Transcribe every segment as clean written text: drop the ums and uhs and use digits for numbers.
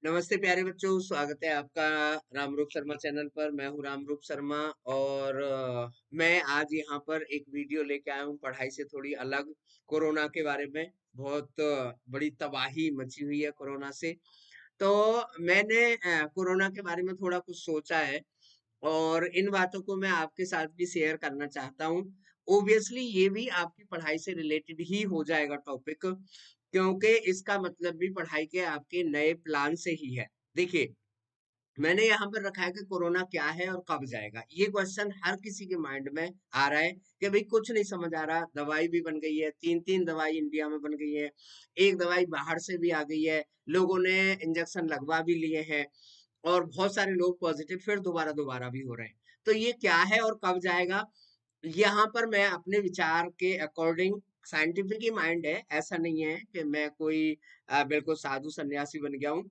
नमस्ते प्यारे बच्चों, स्वागत है आपका रामरूप शर्मा चैनल पर। मैं हूँ रामरूप शर्मा और मैं आज यहाँ पर एक वीडियो लेके आया हूँ पढ़ाई से थोड़ी अलग, कोरोना के बारे में। बहुत बड़ी तबाही मची हुई है कोरोना से। तो मैंने कोरोना के बारे में थोड़ा कुछ सोचा है और इन बातों को मैं आपके साथ भी शेयर करना चाहता हूँ। ऑब्वियसली ये भी आपकी पढ़ाई से रिलेटेड ही हो जाएगा टॉपिक, क्योंकि इसका मतलब भी पढ़ाई के आपके नए प्लान से ही है। देखिए, मैंने यहाँ पर रखा है कि कोरोना क्या है और कब जाएगा। ये क्वेश्चन हर किसी के माइंड में आ रहा है कि भाई कुछ नहीं समझ आ रहा। दवाई भी बन गई है, 3-3 दवाई इंडिया में बन गई है, एक दवाई बाहर से भी आ गई है, लोगों ने इंजेक्शन लगवा भी लिए हैं और बहुत सारे लोग पॉजिटिव फिर दोबारा दोबारा भी हो रहे हैं। तो ये क्या है और कब जाएगा, यहाँ पर मैं अपने विचार के अकॉर्डिंग, साइंटिफिक ही माइंड है, ऐसा नहीं है कि मैं कोई बिल्कुल साधु सन्यासी बन गया हूँ।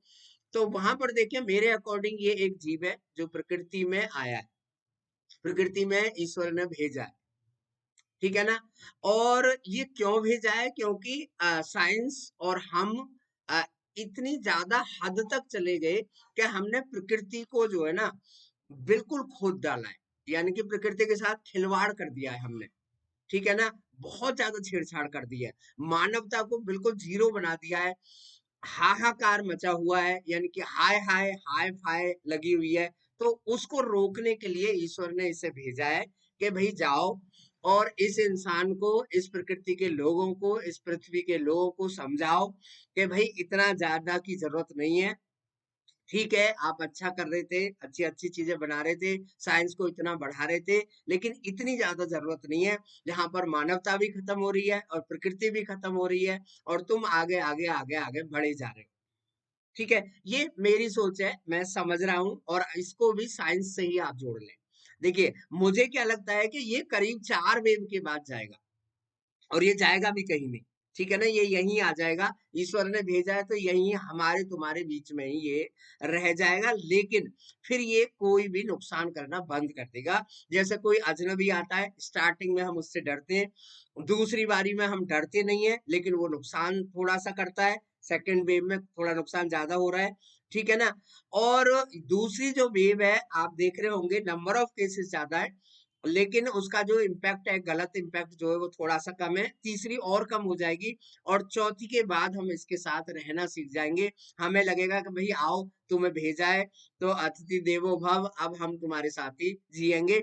तो वहां पर देखिए, मेरे अकॉर्डिंग ये एक जीव है जो प्रकृति में आया है, प्रकृति में ईश्वर ने भेजा है, ठीक है ना। और ये क्यों भेजा है, क्योंकि साइंस और हम अ, इतनी ज्यादा हद तक चले गए कि हमने प्रकृति को जो है ना बिल्कुल खोद डाला है। यानी कि प्रकृति के साथ खिलवाड़ कर दिया है हमने, ठीक है ना। बहुत ज्यादा छेड़छाड़ कर दी है, मानवता को बिल्कुल जीरो बना दिया है। हाहाकार मचा हुआ है, यानी कि हाय हाय हाय फाय लगी हुई है। तो उसको रोकने के लिए ईश्वर ने इसे भेजा है कि भाई जाओ और इस इंसान को, इस प्रकृति के लोगों को, इस पृथ्वी के लोगों को समझाओ कि भाई इतना ज्यादा की जरूरत नहीं है। ठीक है, आप अच्छा कर रहे थे, अच्छी अच्छी चीजें बना रहे थे, साइंस को इतना बढ़ा रहे थे, लेकिन इतनी ज्यादा जरूरत नहीं है, जहां पर मानवता भी खत्म हो रही है और प्रकृति भी खत्म हो रही है और तुम आगे आगे आगे आगे बढ़े जा रहे हो। ठीक है, ये मेरी सोच है, मैं समझ रहा हूं और इसको भी साइंस से ही आप जोड़ लें। देखिए, मुझे क्या लगता है कि ये करीब 4 वेव के बाद जाएगा और ये जाएगा भी कहीं नहीं, ठीक है ना। ये यहीं आ जाएगा, ईश्वर ने भेजा है तो यहीं हमारे तुम्हारे बीच में ही ये रह जाएगा। लेकिन फिर ये कोई भी नुकसान करना बंद कर देगा। जैसे कोई अजनबी आता है, स्टार्टिंग में हम उससे डरते हैं, दूसरी बारी में हम डरते नहीं है, लेकिन वो नुकसान थोड़ा सा करता है, सेकेंड वेव में थोड़ा नुकसान ज्यादा हो रहा है, ठीक है ना। और दूसरी जो वेव है, आप देख रहे होंगे नंबर ऑफ केसेस ज्यादा है, लेकिन उसका जो इम्पैक्ट है, गलत इम्पैक्ट जो है वो थोड़ा सा कम है। तीसरी और कम हो जाएगी और चौथी के बाद हम इसके साथ रहना सीख जाएंगे। हमें लगेगा कि भाई आओ, तुम्हें भेजा है तो अतिथि देवो भव, अब हम तुम्हारे साथ ही जिएंगे।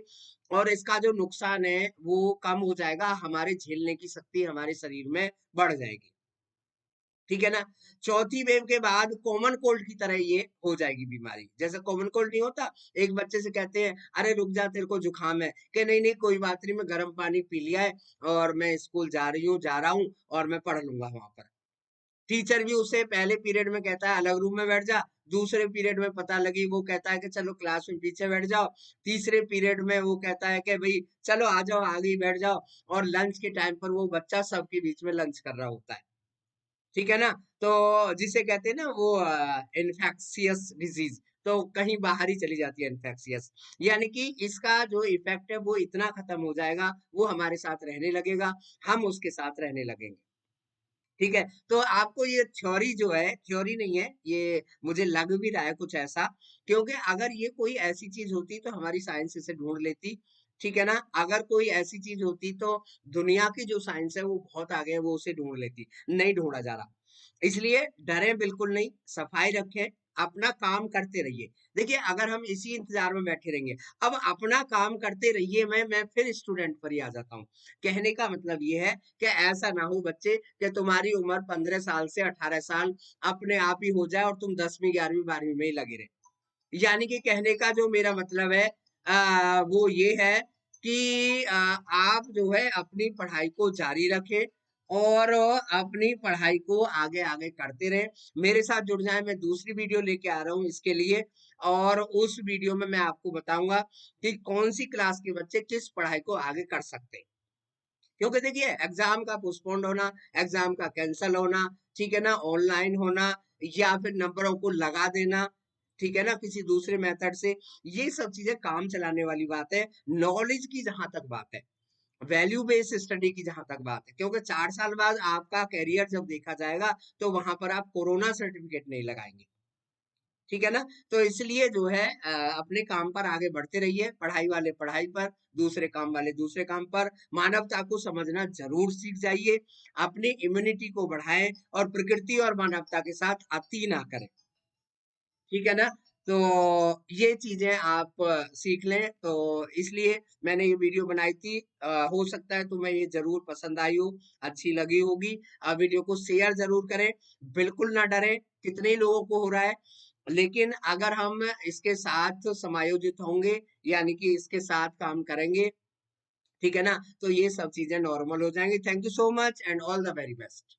और इसका जो नुकसान है वो कम हो जाएगा, हमारे झेलने की शक्ति हमारे शरीर में बढ़ जाएगी, ठीक है ना। चौथी वेव के बाद कॉमन कोल्ड की तरह ये हो जाएगी बीमारी। जैसे कॉमन कोल्ड नहीं होता, एक बच्चे से कहते हैं अरे रुक जा तेरे को जुकाम है, कि नहीं नहीं कोई बात नहीं, मैं गर्म पानी पी लिया है और मैं स्कूल जा रही हूँ, जा रहा हूँ और मैं पढ़ लूंगा वहां पर। टीचर भी उसे पहले पीरियड में कहता है अलग रूम में बैठ जा, दूसरे पीरियड में पता लगी वो कहता है कि चलो क्लास में पीछे बैठ जाओ, तीसरे पीरियड में वो कहता है कि भाई चलो आ जाओ आगे ही बैठ जाओ, और लंच के टाइम पर वो बच्चा सबके बीच में लंच कर रहा होता है, ठीक है ना। तो जिसे कहते हैं ना वो इन्फेक्शियस डिजीज, तो कहीं बाहर ही चली जाती है इन्फेक्शियस। यानी कि इसका जो इफेक्ट है वो इतना खत्म हो जाएगा, वो हमारे साथ रहने लगेगा, हम उसके साथ रहने लगेंगे, ठीक है। तो आपको ये थ्योरी जो है, थ्योरी नहीं है ये, मुझे लग भी रहा है कुछ ऐसा, क्योंकि अगर ये कोई ऐसी चीज होती तो हमारी साइंस इसे ढूंढ लेती, ठीक है ना। अगर कोई ऐसी चीज होती तो दुनिया की जो साइंस है वो बहुत आगे है, वो उसे ढूंढ लेती, नहीं ढूंढा जा रहा। इसलिए डरे बिल्कुल नहीं, सफाई रखें, अपना काम करते रहिए। देखिए, अगर हम इसी इंतजार में बैठे रहेंगे, अब अपना काम करते रहिए, मैं फिर स्टूडेंट पर ही आ जाता हूँ। कहने का मतलब ये है कि ऐसा ना हो बच्चे कि तुम्हारी उम्र 15 साल से 18 साल अपने आप ही हो जाए और तुम 10वीं 11वीं 12वीं में ही लगे रहे। यानी कि कहने का जो मेरा मतलब है वो ये है कि आप जो है अपनी पढ़ाई को जारी रखें और अपनी पढ़ाई को आगे आगे करते रहें। मेरे साथ जुड़ जाएं, मैं दूसरी वीडियो लेके आ रहा हूँ इसके लिए, और उस वीडियो में मैं आपको बताऊंगा कि कौन सी क्लास के बच्चे किस पढ़ाई को आगे कर सकते हैं। क्योंकि देखिए, एग्जाम का पोस्टपोन्ड होना, एग्जाम का कैंसल होना, ठीक है ना, ऑनलाइन होना या फिर नंबरों को लगा देना, ठीक है ना, किसी दूसरे मेथड से, ये सब चीजें काम चलाने वाली बात है। नॉलेज की जहां तक बात है, वैल्यू बेस्ड स्टडी की जहां तक बात है, क्योंकि 4 साल बाद आपका कैरियर जब देखा जाएगा तो वहां पर आप कोरोना सर्टिफिकेट नहीं लगाएंगे, ठीक है ना? तो इसलिए जो है अपने काम पर आगे बढ़ते रहिए, पढ़ाई वाले पढ़ाई पर, दूसरे काम वाले दूसरे काम पर, मानवता को समझना ज़रूर सीख जाइए, अपनी इम्यूनिटी को बढ़ाएँ और प्रकृति और मानवता के साथ अति ना करें। ठीक है ना? तो ये चीज़ें आप सीख लें, तो इसलिए मैंने ये वीडियो बनाई थी। हो सकता है तुम्हें ये ज़रूर पसंद आई हो, अच्छी लगी होगी। वीडियो को शेयर ज़रूर करें, बिल्कुल ना डरें, कितने ही लोगों को हो रहा है। लेकिन अगर हम इसके साथ समायोजित होंगे, यानी कि इसके साथ काम करेंगे, ठीक है ना? तो ये सब चीज़ें नॉर्मल हो जाएँगी। Thank you so much and all the very best.